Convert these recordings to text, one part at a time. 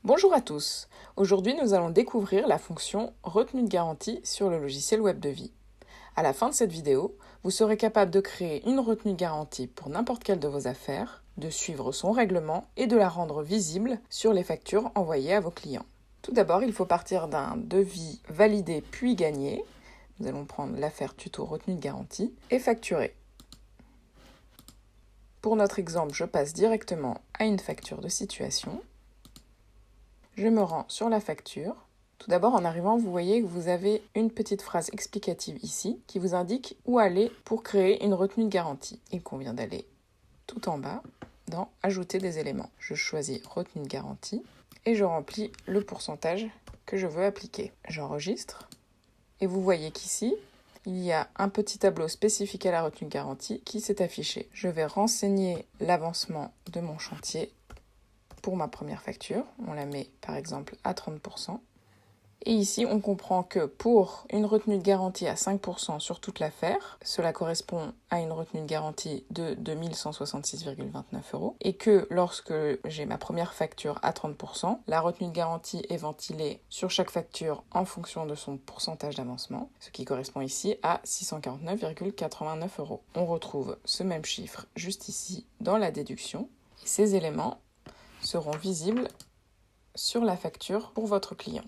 Bonjour à tous. Aujourd'hui, nous allons découvrir la fonction retenue de garantie sur le logiciel WebDevis. À la fin de cette vidéo, vous serez capable de créer une retenue de garantie pour n'importe quelle de vos affaires, de suivre son règlement et de la rendre visible sur les factures envoyées à vos clients. Tout d'abord, il faut partir d'un devis validé puis gagné. Nous allons prendre l'affaire tuto retenue de garantie et facturer. Pour notre exemple, je passe directement à une facture de situation. Je me rends sur la facture. Tout d'abord, en arrivant, vous voyez que vous avez une petite phrase explicative ici qui vous indique où aller pour créer une retenue de garantie. Il convient d'aller tout en bas dans « Ajouter des éléments ». Je choisis « Retenue de garantie » et je remplis le pourcentage que je veux appliquer. J'enregistre et vous voyez qu'ici, il y a un petit tableau spécifique à la retenue de garantie qui s'est affiché. Je vais renseigner l'avancement de mon chantier pour ma première facture. On la met par exemple à 30%. Et ici, on comprend que pour une retenue de garantie à 5% sur toute l'affaire, cela correspond à une retenue de garantie de 2166,29 € et que lorsque j'ai ma première facture à 30%, la retenue de garantie est ventilée sur chaque facture en fonction de son pourcentage d'avancement, ce qui correspond ici à 649,89 €. On retrouve ce même chiffre juste ici dans la déduction. Et ces éléments seront visibles sur la facture pour votre client.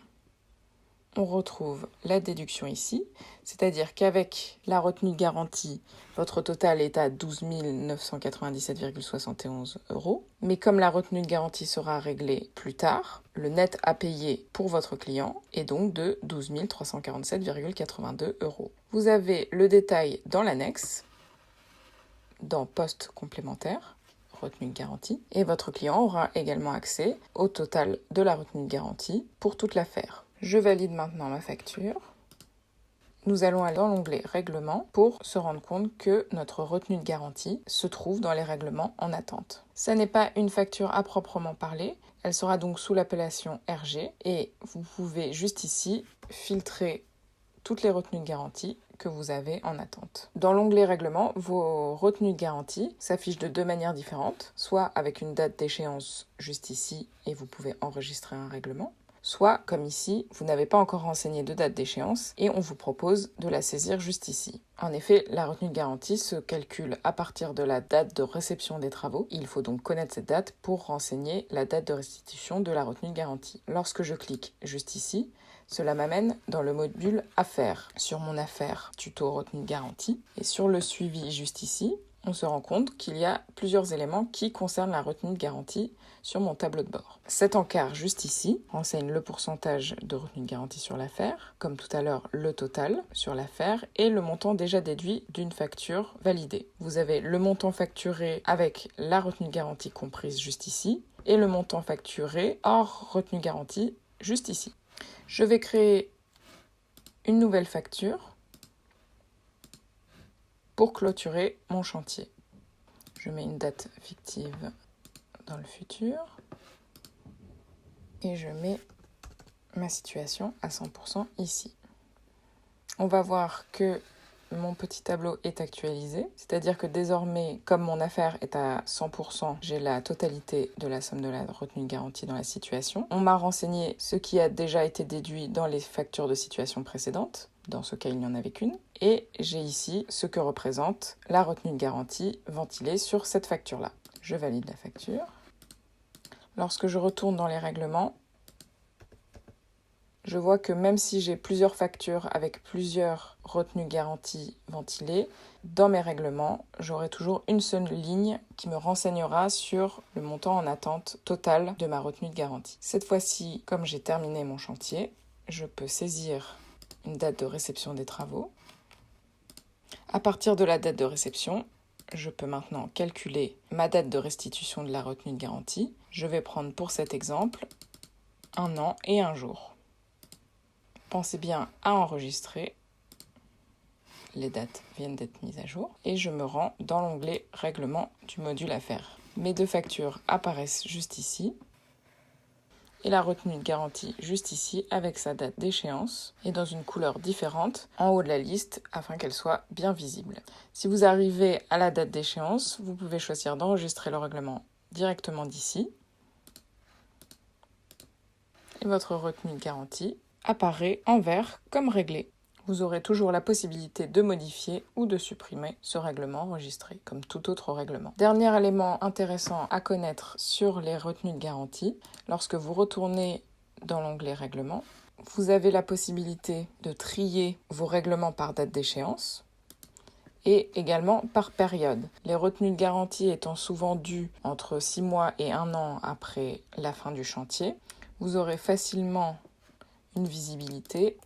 On retrouve la déduction ici, c'est-à-dire qu'avec la retenue de garantie, votre total est à 12 997,71 €. Mais comme la retenue de garantie sera réglée plus tard, le net à payer pour votre client est donc de 12 347,82 €. Vous avez le détail dans l'annexe, dans Poste complémentaire, retenue de garantie, et votre client aura également accès au total de la retenue de garantie pour toute l'affaire. Je valide maintenant ma facture. Nous allons aller dans l'onglet Règlements pour se rendre compte que notre retenue de garantie se trouve dans les règlements en attente. Ça n'est pas une facture à proprement parler, elle sera donc sous l'appellation RG et vous pouvez juste ici filtrer toutes les retenues de garantie que vous avez en attente. Dans l'onglet Règlements, vos retenues de garantie s'affichent de deux manières différentes, soit avec une date d'échéance juste ici et vous pouvez enregistrer un règlement, soit, comme ici, vous n'avez pas encore renseigné de date d'échéance et on vous propose de la saisir juste ici. En effet, la retenue de garantie se calcule à partir de la date de réception des travaux. Il faut donc connaître cette date pour renseigner la date de restitution de la retenue de garantie. Lorsque je clique juste ici, cela m'amène dans le module Affaires, sur mon affaire tuto retenue de garantie. Et sur le suivi juste ici, on se rend compte qu'il y a plusieurs éléments qui concernent la retenue de garantie sur mon tableau de bord. Cet encart juste ici renseigne le pourcentage de retenue de garantie sur l'affaire, comme tout à l'heure le total sur l'affaire et le montant déjà déduit d'une facture validée. Vous avez le montant facturé avec la retenue de garantie comprise juste ici et le montant facturé hors retenue de garantie juste ici. Je vais créer une nouvelle facture pour clôturer mon chantier. Je mets une date fictive dans le futur et je mets ma situation à 100% ici. On va voir que mon petit tableau est actualisé, c'est-à-dire que désormais, comme mon affaire est à 100%, j'ai la totalité de la somme de la retenue de garantie dans la situation. On m'a renseigné ce qui a déjà été déduit dans les factures de situation précédentes. Dans ce cas, il n'y en avait qu'une. Et j'ai ici ce que représente la retenue de garantie ventilée sur cette facture-là. Je valide la facture. Lorsque je retourne dans les règlements, je vois que même si j'ai plusieurs factures avec plusieurs retenues garanties ventilées, dans mes règlements, j'aurai toujours une seule ligne qui me renseignera sur le montant en attente total de ma retenue de garantie. Cette fois-ci, comme j'ai terminé mon chantier, je peux saisir une date de réception des travaux. À partir de la date de réception, je peux maintenant calculer ma date de restitution de la retenue de garantie. Je vais prendre pour cet exemple 1 an et 1 jour. Pensez bien à enregistrer. Les dates viennent d'être mises à jour. Et je me rends dans l'onglet Règlement du module Affaires. Mes deux factures apparaissent juste ici. Et la retenue de garantie juste ici avec sa date d'échéance et dans une couleur différente en haut de la liste afin qu'elle soit bien visible. Si vous arrivez à la date d'échéance, vous pouvez choisir d'enregistrer le règlement directement d'ici et votre retenue de garantie apparaît en vert comme réglé. Vous aurez toujours la possibilité de modifier ou de supprimer ce règlement enregistré, comme tout autre règlement. Dernier élément intéressant à connaître sur les retenues de garantie, lorsque vous retournez dans l'onglet Règlements, vous avez la possibilité de trier vos règlements par date d'échéance et également par période. Les retenues de garantie étant souvent dues entre 6 mois et 1 an après la fin du chantier, vous aurez facilement une visibilité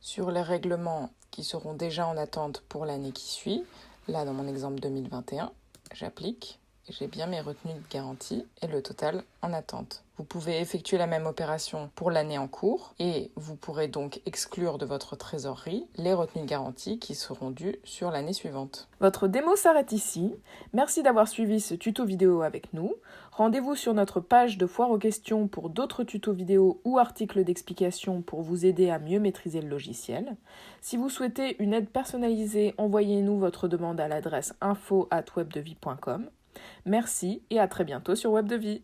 sur les règlements qui seront déjà en attente pour l'année qui suit. Là, dans mon exemple 2021, j'applique et j'ai bien mes retenues de garantie et le total en attente. Vous pouvez effectuer la même opération pour l'année en cours et vous pourrez donc exclure de votre trésorerie les retenues de garantie qui seront dues sur l'année suivante. Votre démo s'arrête ici. Merci d'avoir suivi ce tuto vidéo avec nous. Rendez-vous sur notre page de Foire aux questions pour d'autres tutos vidéo ou articles d'explication pour vous aider à mieux maîtriser le logiciel. Si vous souhaitez une aide personnalisée, envoyez-nous votre demande à l'adresse info@webdevie.com. Merci et à très bientôt sur Web de Vie.